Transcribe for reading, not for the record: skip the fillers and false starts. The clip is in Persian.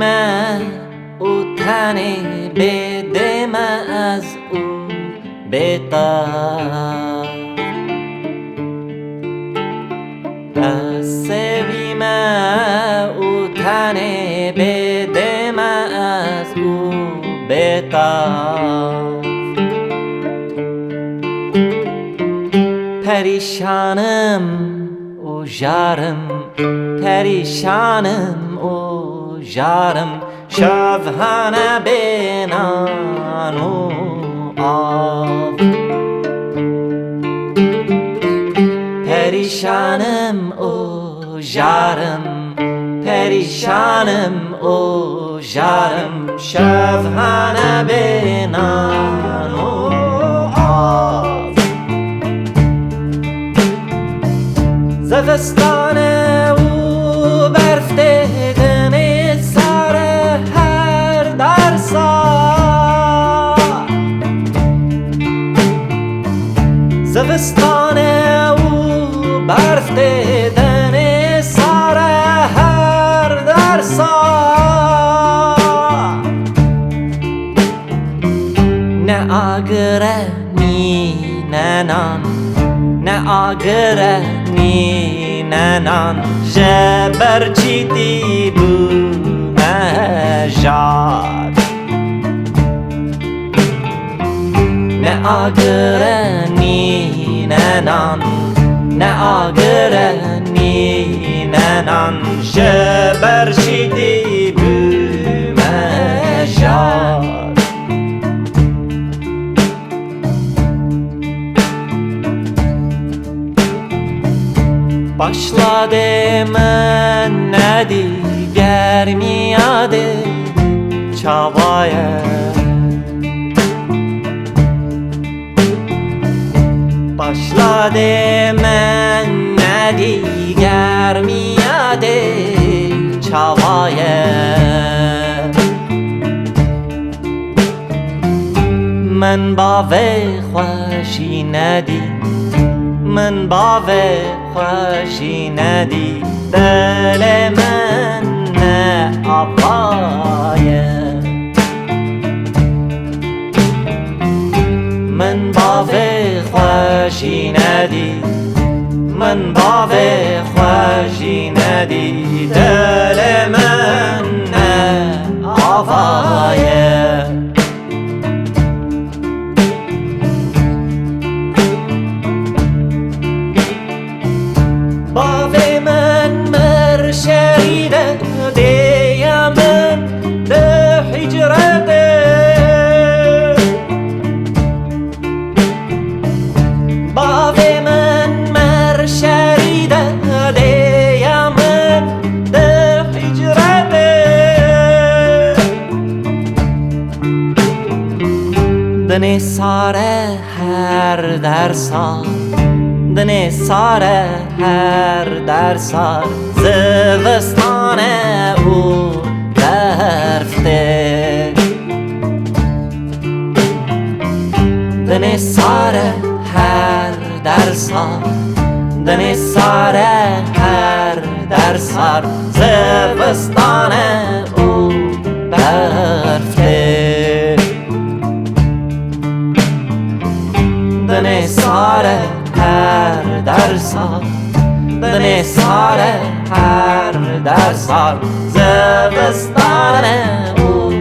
من او تن بده من از او بتر دستی من او تن بده من از او بتر پریشانم او جارم پریشانم او جارم شبانه به نان و آب پریشانم او جارم پریشانم او جارم شبانه به نان و آب زمستان او برف دیدن سر هر در سال زمستان او برف دیدن سر هر در سال نه آگره نی ننان نه آگره نی ننان جبر چیدی بو مجاد نه آگره نی ننان نه آگره نی ننان جبر چیدی بو مجاد başladı من دیگر میاد çabaya başladı من دیگر میاد çabaya من با وی خوشی ندی من با وی خوشی ندی دل من نه آبایه من با وی خوشی ندی من با وی خوشی ندی دل من نه آبایه باوی من مرشیده دیامن ده حجرده باوی من مرشیده دیامن ده حجرده دنی ساره هر در سال دنی ساره هر در سال زمستان او برفته دنی ساره هر در سال دنی ساره هر در سال زمستان او برفته دنی ساره هر در سال دنی ساره هر در سال زمستان او